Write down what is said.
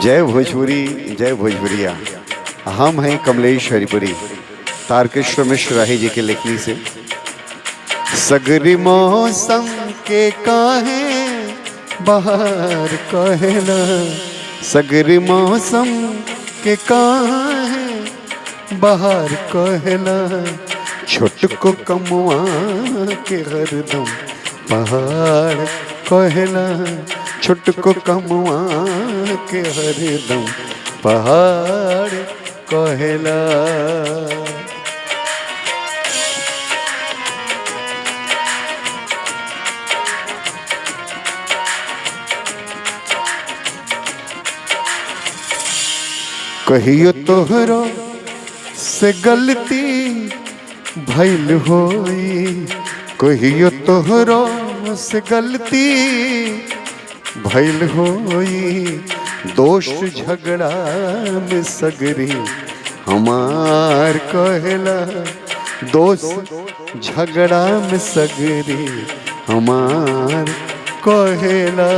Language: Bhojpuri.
जय भोजपुरी, जय भोजपुरिया। हम हैं कमलेश हरिपुरी, तारकेश्वर मिश्र राही जी के लेखनी से। सगरी मौसम के काहे बाहर कहना, सगरी मौसम के काहे बाहर कहना, छोटको कमवा के हरदम पहाड़ कहना, छोटको कमवा के हरदम पहाड़ कहला। कहियो तोहरो से गलती भइल होई, कहियो तोहरो से गलती भइल होई, दोस्त झगड़ा में सगरी हमार कहला, दोस्त झगड़ा में सगरी हमार कहला।